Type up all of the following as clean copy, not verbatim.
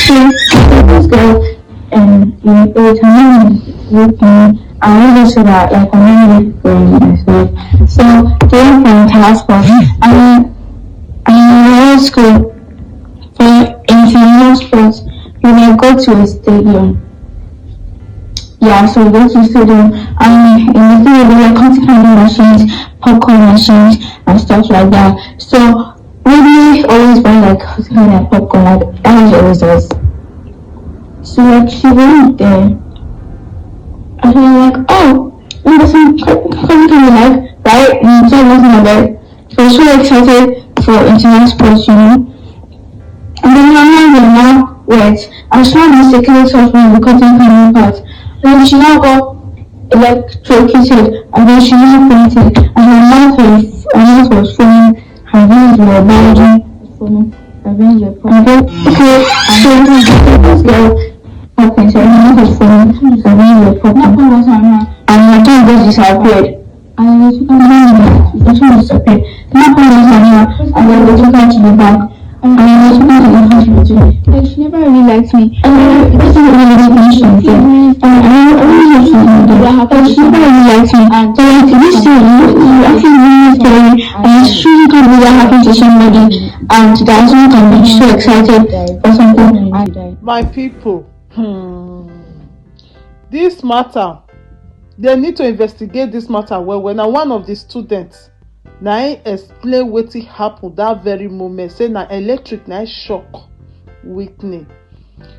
So this girl, it was her name with me. I always say that like her name with myself. So they went for inter-house and in school for international sports, you may go to a stadium. Yeah, so we go to the stadium and in the stadium there were cotton candy machines, popcorn machines and stuff like that. So we always buy like cotton candy and popcorn, like that was always us. So like she went there and we were like, oh, there's some cotton candy like, right? And so I wasn't about. So I was so excited for international sports, you know. And then my mind was now wet. I was trying to secure touch from the cotton candy part. Then she now got electrocuted and then she now fainted and her mouth was foaming, her veins were bulging, her veins were foaming. Okay, so this girl happened, so her mouth was foaming, her veins were foaming, and her tongue just disappeared. And they took her disappeared. The mouth was her mouth, and then they took her to the back. Like she never really liked me. This is really mentioned. She never really liked me. So like this year, you actually really scary, and it's really can't believe that happened to somebody, and that someone can be so excited for something. My people, this matter, they need to investigate this matter well. When one of the students na explain wetin happen that very moment, say na electric na shock whitney.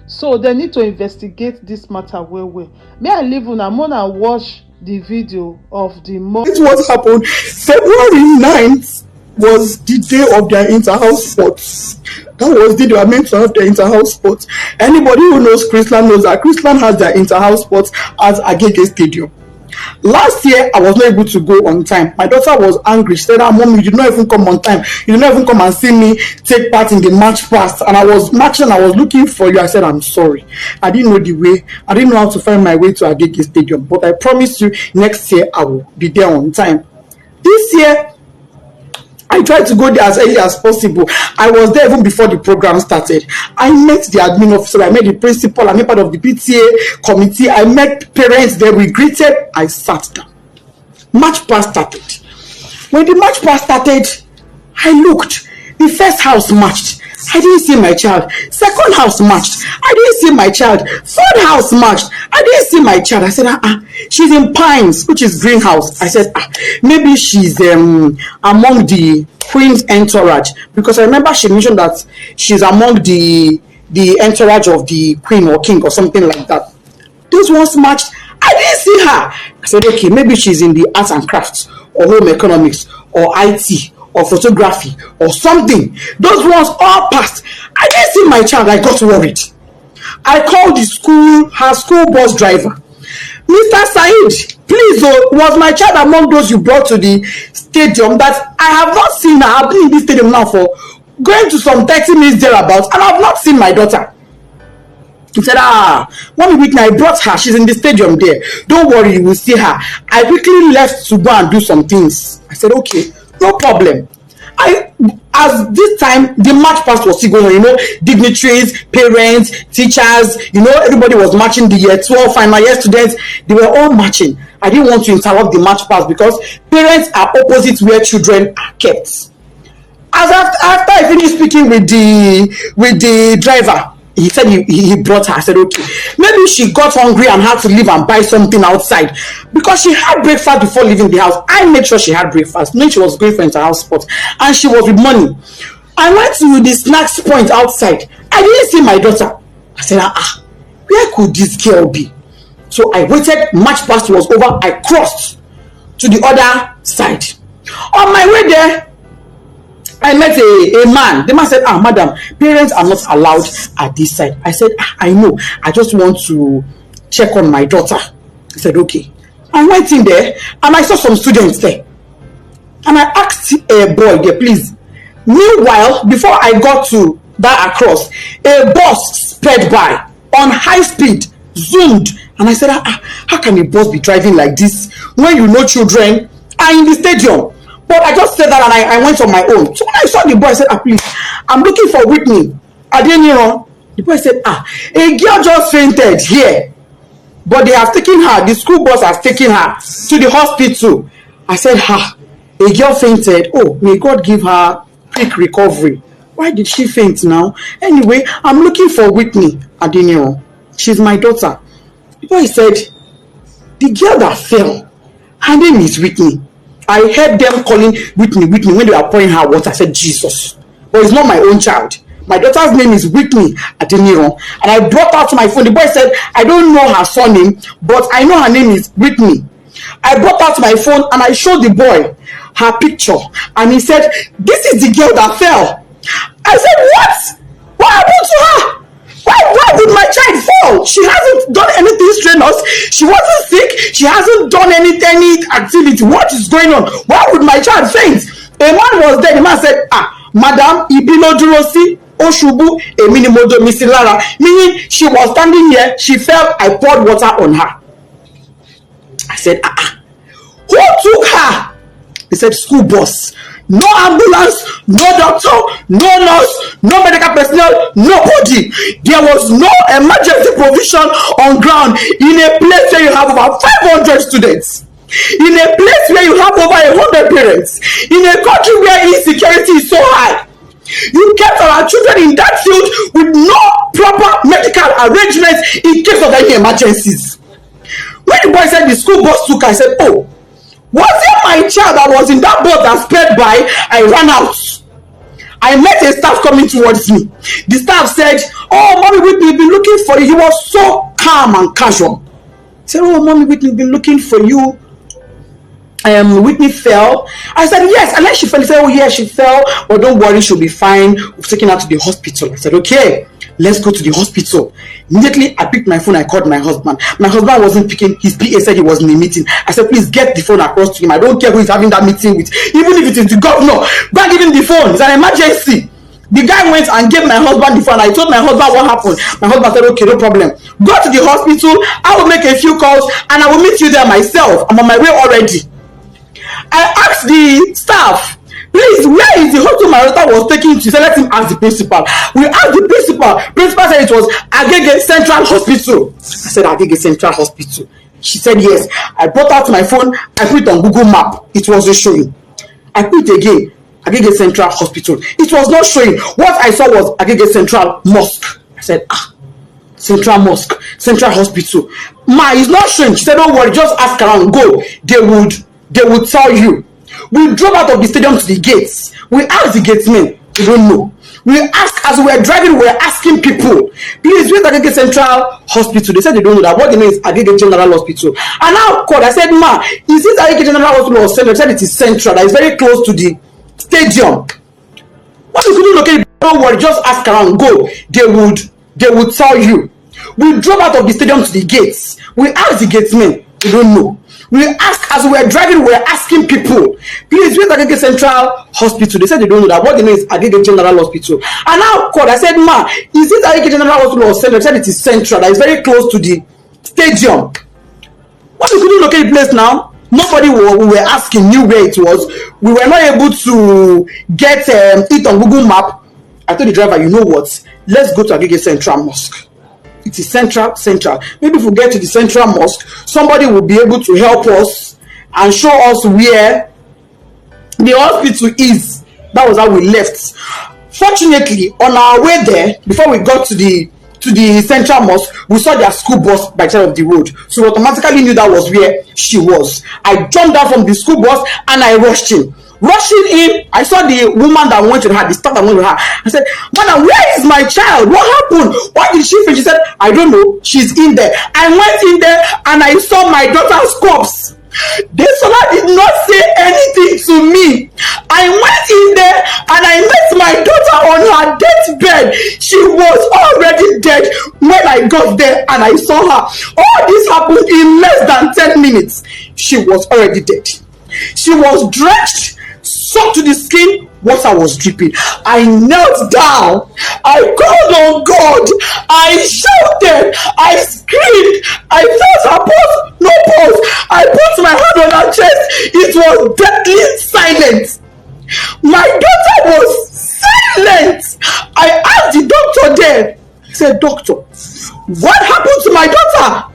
So they need to investigate this matter well. May I leave una watch the video of the mom. This was happened February 9th was the day of their inter-house sports. That was the day they were meant to have their inter-house sports. Anybody who knows Chrisland knows that Chrisland has their inter-house sports at Agege Stadium. Last year, I was not able to go on time. My daughter was angry. She said, Mom, you did not even come on time. You did not even come and see me take part in the march past. And I was marching, I was looking for you. I said, I'm sorry. I didn't know the way. I didn't know how to find my way to Agege Stadium. But I promise you, next year, I will be there on time. This year, I tried to go there as early as possible. I was there even before the program started. I met the admin officer, I met the principal, I met part of the PTA committee, I met parents there, we greeted, I sat down. March past started. When the march past started, I looked. The first house marched. I didn't see my child. Second house marched. I didn't see my child. Third house marched. I didn't see my child. I said, she's in Pines, which is greenhouse. I said, maybe she's among the Queen's entourage, because I remember she mentioned that she's among the entourage of the Queen or King or something like that. Those ones marched. I didn't see her. I said, okay, maybe she's in the arts and crafts or home economics or IT or photography or something. Those ones all passed. I didn't see my child. I got worried. I called the school, her school bus driver. Mr. Said, please, was my child among those you brought to the stadium? That I have not seen her. I've been in this stadium now for going to some 30 minutes thereabouts, and I've not seen my daughter. He said, Mommy Whitney, I brought her. She's in the stadium there. Don't worry, you will see her. I quickly left to go and do some things. I said, okay, no problem. As this time, the march past was still going on, dignitaries, parents, teachers, everybody was marching. The year 12 final year students, they were all marching. I didn't want to interrupt the march past because parents are opposite where children are kept. After I finished speaking with the driver, he said he brought her. I said, okay, maybe she got hungry and had to leave and buy something outside, because she had breakfast before leaving the house. I made sure she had breakfast, knowing she was going for inter-house sports, and she was with money. I went to the snacks point outside. I didn't see my daughter. I said, where could this girl be? So I waited. March past was over. I crossed to the other side. On my way there, I met a man. The man said, madam, parents are not allowed at this side. I said, I know. I just want to check on my daughter. He said, okay. I went in there and I saw some students there. And I asked a boy there, please. Meanwhile, before I got to that across, a bus sped by on high speed, zoomed. And I said, how can a bus be driving like this when children are in the stadium? But I just said that and I went on my own. So when I saw the boy, I said, please, I'm looking for Whitney. The boy said, a girl just fainted here, but they have taken her, the school bus has taken her to the hospital. I said, a girl fainted. Oh, may God give her quick recovery. Why did she faint now? Anyway, I'm looking for Whitney Adeniro. She's my daughter. The boy said, the girl that fell, her name is Whitney. I heard them calling Whitney when they were pouring her water. I said, Jesus. But it's not my own child. My daughter's name is Whitney Adeniro. And I brought out my phone. The boy said, I don't know her surname, but I know her name is Whitney. I brought out my phone and I showed the boy her picture. And he said, this is the girl that fell. I said, what? What happened to her? Why did my child fall? She hasn't done anything strenuous. She wasn't sick. She hasn't done any activity. What is going on? Why would my child faint? A man was there. The man said, Madam, ibino durosi oshubu eminimodo misilara. Meaning she was standing here. She fell. I poured water on her. I said, who took her? He said, school bus. No ambulance, no doctor, no nurse, no medical personnel, nobody. There was no emergency provision on ground in a place where you have over 500 students, in a place where you have over 100 parents, in a country where insecurity is so high. You kept our children in that field with no proper medical arrangements in case of any emergencies. When the boy said the school bus took her, I said, oh, was it my child that was in that boat that sped by? I ran out. I met a staff coming towards me. The staff said, oh, Mommy Whitney, we've been looking for you. He was so calm and casual. He said, oh, Mommy Whitney, we've been looking for you. Whitney fell. I said, yes. And then she fell. He said, oh, yeah, she fell. But don't worry, she'll be fine. We've taken her to the hospital. I said, okay, let's go to the hospital. Immediately, I picked my phone. I called my husband. My husband wasn't picking. His PA said he was in a meeting. I said, please get the phone across to him. I don't care who is having that meeting with. Even if it is the governor, go and give him the phone. It's an emergency. The guy went and gave my husband the phone. I told my husband what happened. My husband said, okay, no problem. Go to the hospital. I will make a few calls and I will meet you there myself. I'm on my way already. I asked the staff, please, where is the hospital my daughter was taking to? So let him ask the principal. We asked the principal. Principal said it was Agege Central Hospital. I said, Agege Central Hospital. She said, yes. I brought out my phone. I put it on Google Map. It wasn't showing. I put it again. Agege Central Hospital. It was not showing. What I saw was Agege Central Mosque. I said, Central Mosque, Central Hospital. Ma, it's not showing. She said, don't worry, just ask around. Go. They would tell you. We drove out of the stadium to the gates. We asked the gatesmen. We don't know. We asked, as we were driving, we were asking people, please, where's Agege Central Hospital? They said they don't know that. What they know is Agege General Hospital. And I called. I said, Ma, is this Agege General Hospital or Central? They said it is Central. That is very close to the stadium. What we couldn't locate, don't worry, just ask around. Go. They would tell you. We drove out of the stadium to the gates. We asked the gatesmen. We don't know. We asked, as we were driving, we were asking people, please, where's Agege Central Hospital? They said they don't know that. What they know is Agege General Hospital. And I called. I said, Ma, is this Agege General Hospital or Central? They said it is Central. That is very close to the stadium. What we couldn't locate the place now? Nobody we were asking knew where it was. We were not able to get it on Google Map. I told the driver, you know what? Let's go to Agege Central Mosque. It is central. Maybe if we get to the Central Mosque, somebody will be able to help us and show us where the hospital is. That was how we left. Fortunately, on our way there, before we got to the Central Mosque, we saw their school bus by the side of the road. So we automatically knew that was where she was. I jumped down from the school bus and I rushed in. Rushing in, I saw the woman that went with her, the staff that went with her. I said, Madam, where is my child? What happened? Why did she faint? She said, I don't know. She's in there. I went in there and I saw my daughter's corpse. Desola did not say anything to me. I went in there and I met my daughter on her deathbed. She was already dead when I got there and I saw her. All this happened in less than 10 minutes. She was already dead. She was drenched, soaked to the skin. Water was dripping. I knelt down. I called on God. I shouted. I screamed. I felt her pulse. No pulse. I put my hand on her chest. It was deadly silent. My daughter was silent. I asked the doctor there, He said, doctor, what happened to my daughter?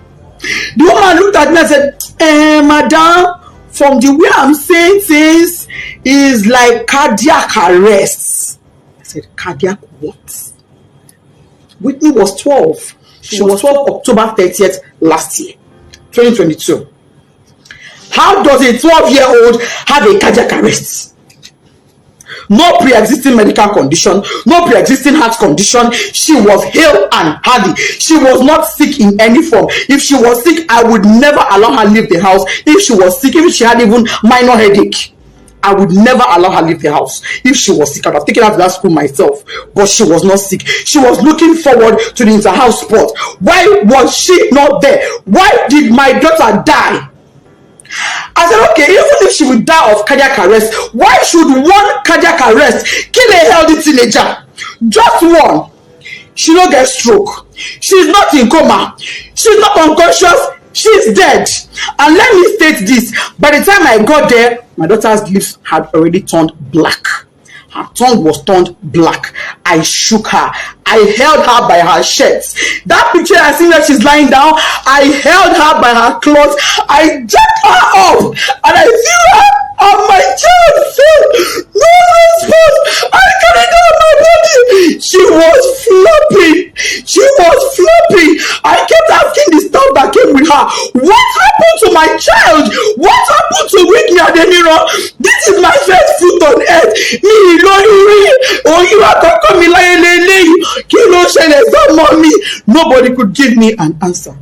The woman looked at me and said, madam, from the way I'm saying things, is like cardiac arrest. I said, cardiac what? Whitney was 12. She was 12 October 30th last year, 2022. How does a 12-year-old have a cardiac arrest? No pre-existing medical condition, no pre-existing heart condition. She was hale and healthy. She was not sick in any form. If she was sick, I would never allow her leave the house. If she was sick, if she had even minor headache, I would never allow her leave the house. If she was sick, I would have taken her to that school myself. But she was not sick. She was looking forward to the inter-house sport. Why was she not there? Why did my daughter die? I said, okay, even if she would die of cardiac arrest, why should one cardiac arrest kill a healthy teenager? Just one. She don't get stroke. She's not in coma. She's not unconscious. She's dead. And let me state this. By the time I got there, my daughter's lips had already turned black. Her tongue was turned black. I shook her. I held her by her shirts. That picture I see that she's lying down, I held her by her clothes. I jerked her up and I threw her on my child fell. No response. I carried her on my body. She was flopping. She was flopping. I kept asking the staff that came with her, what happened to my child? What happened to Whitney Adeniro? This is my first foot on earth. Nobody could give me an answer.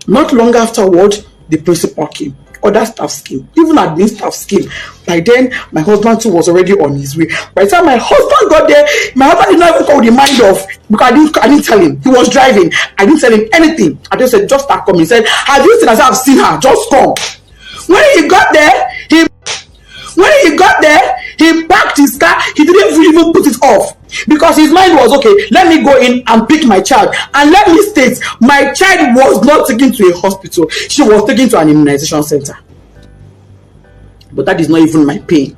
Not long afterward, the principal came. Other staffs came. Even admin staffs came. By then, my husband too was already on his way. By the time my husband got there, my husband did not even call the mind off because I didn't tell him. He was driving. I didn't tell him anything. I just said, just start coming. He said, have you seen her? I've seen her. Just come. When he got there, he parked his car. He didn't even put it off because his mind was, okay, let me go in and pick my child. And let me state, my child was not taken to a hospital. She was taken to an immunization center. But that is not even my pain.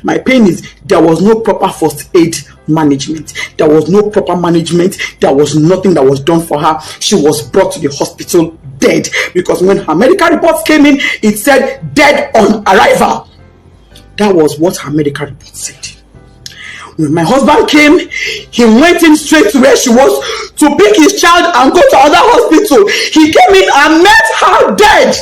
My pain is there was no proper first aid management. There was no proper management. There was nothing that was done for her. She was brought to the hospital dead because when her medical reports came in, it said dead on arrival. That was what her medical report said. When my husband came, he went in straight to where she was to pick his child and go to another hospital. He came in and met her dead.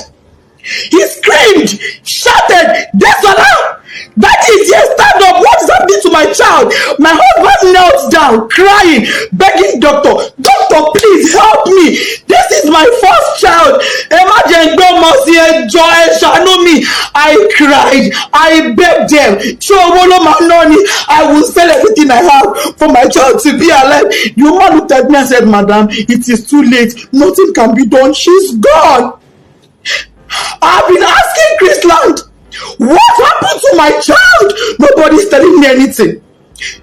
He screamed, shouted, "Desola! That is, yes, stand up. What is happening to my child?" My husband knelt down, crying, begging doctor, please help me. This is my first child. Imagine, I cried. I begged them. I will sell everything I have for my child to be alive. The woman looked at me and said, "Madam, it is too late. Nothing can be done. She's gone." I've been asking Chrisland, what happened to my child? Nobody's telling me anything.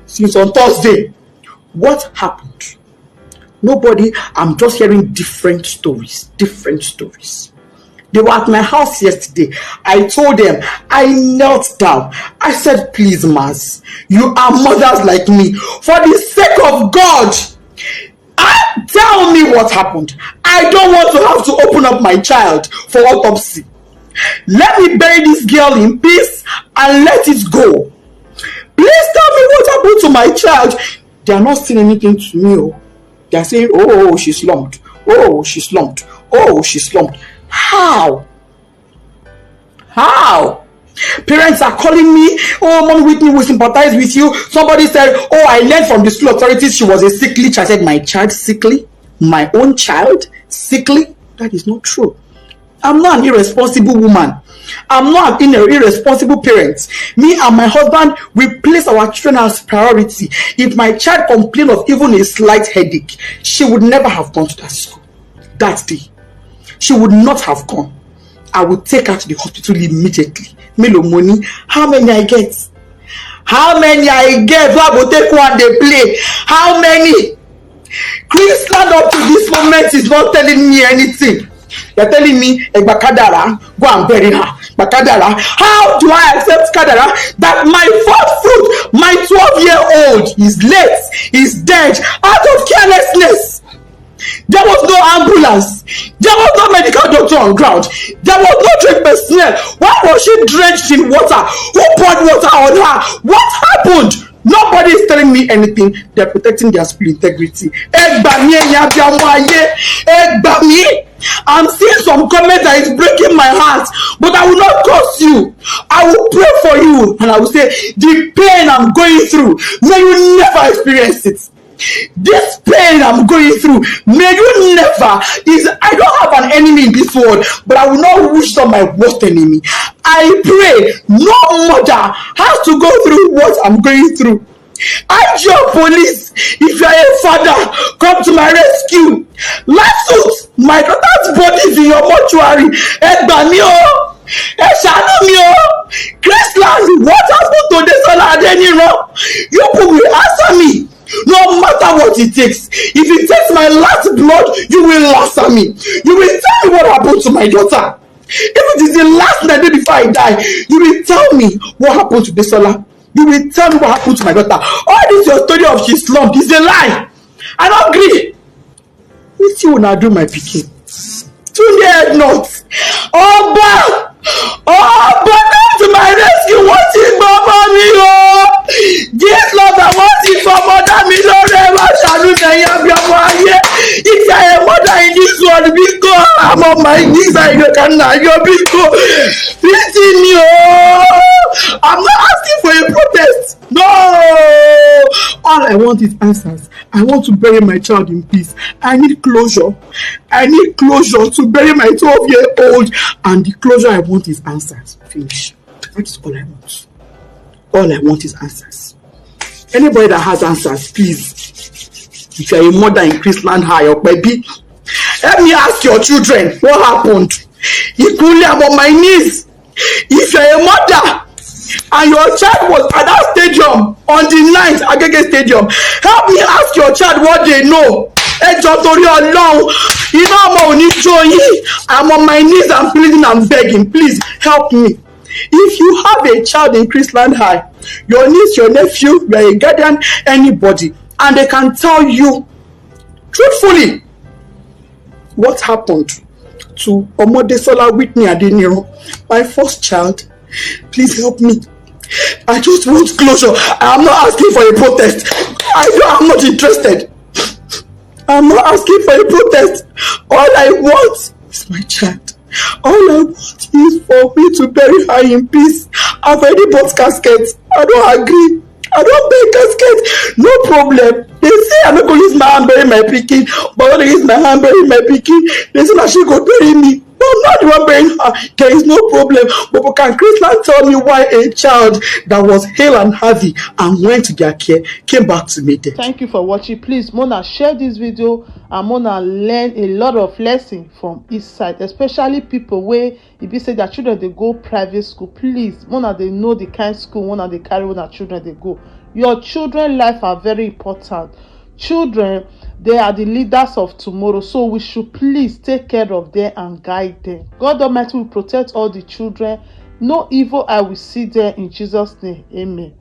Since on Thursday, what happened? Nobody. I'm just hearing different stories. They were at my house yesterday. I told them, I knelt down. I said, please, Maz, you are mothers like me. For the sake of God, tell me what happened. I don't want to have to open up my child for autopsy. Let me bury this girl in peace and let it go. Please tell me what happened to my child. They are not saying anything to me. They are saying, oh, she slumped. Oh, she slumped. Oh, she slumped. How? Parents are calling me, "Oh, Mom Whitney, we sympathize with you." Somebody said, "Oh, I learned from the school authorities she was a sickly child." I said, my child sickly? My own child sickly? That is not true. I'm not an irresponsible woman. I'm not an irresponsible parent. Me and my husband, we place our children as priority. If my child complained of even a slight headache, she would never have gone to that school that day. She would not have gone. I would take her to the hospital immediately. Melo money. How many I get? I will take one they play. How many? Chrisland up to this moment is not telling me anything. They're telling me, Egbakadara, go and bury her. Kadara. How do I accept Kadara that my first fruit, my 12-year-old, is late, is dead out of carelessness? There was no ambulance. There was no medical doctor on ground. There was no trained personnel. Why was she drenched in water? Who poured water on her? What happened? Nobody is telling me anything. They're protecting their school integrity. I'm seeing some comments that is breaking my heart, but I will not curse you. I will pray for you, and I will say, the pain I'm going through, may you never experience it. This pain I'm going through, may you never. I don't have an enemy in this world, but I will not wish on my worst enemy. I pray no mother has to go through what I'm going through. IGO police, if you are a father, come to my rescue. Last my daughter's body is in your mortuary. Chrisland, what happened to this one? You will answer me. No matter what it takes. If it takes my last blood, you will answer me. You will tell me what happened to my daughter. If it is the last night before I die, you will tell me what happened to Desola. You will tell me what happened to my daughter. All this your story of she slumped is a lie. I don't agree. What you wanna do, my pikin? Today not. Come to my rescue. What is Baba me? This Lord, I want it for mother me. Don't ever shall you say if you are a mother in this world, because I'm on my knees, I can now. You're because listen, I'm not asking for a protest. No, all I want is answers. I want to bury my child in peace. I need closure. I need closure to bury my 12-year-old, and the closure I want is answers. Finish. That's all I want. All I want is answers. Anybody that has answers, please. If you're a mother in Chrisland High or baby, help me ask your children what happened. Equally, I'm on my knees. If you're a mother and your child was at that stadium on the 9th Agege Stadium, help me ask your child what they know. I'm on my knees, I'm pleading, I'm begging. Please help me. If you have a child in Chrisland High, your niece, your nephew, you're a guardian, anybody, and they can tell you truthfully what happened to Omodesola Whitney Adeniro, my first child, please help me. I just want closure. I'm not asking for a protest. I'm not interested. I'm not asking for a protest. All I want is my child. All I want is for me to bury her in peace. I've already bought caskets. I don't agree. I don't buy casket. No problem. They say I'm not going to use my hand bury my pikin, but I'm going to use my hand bury my pikin. They say that she go bury me. No, I'm not the one burying her. There is no problem. But can Chrisland tell me why a child that was hale and healthy and went to their care came back to me dead? Thank you for watching. Please, Mona, share this video and Mona learn a lot of lessons from each side, especially people where if you say that children they go private school. Please, Mona, they know the kind of school Mona they carry when our children they go. Your children life are very important. Children, they are the leaders of tomorrow, so we should please take care of them and guide them. God Almighty will protect all the children. No evil I will see there in Jesus' name. Amen.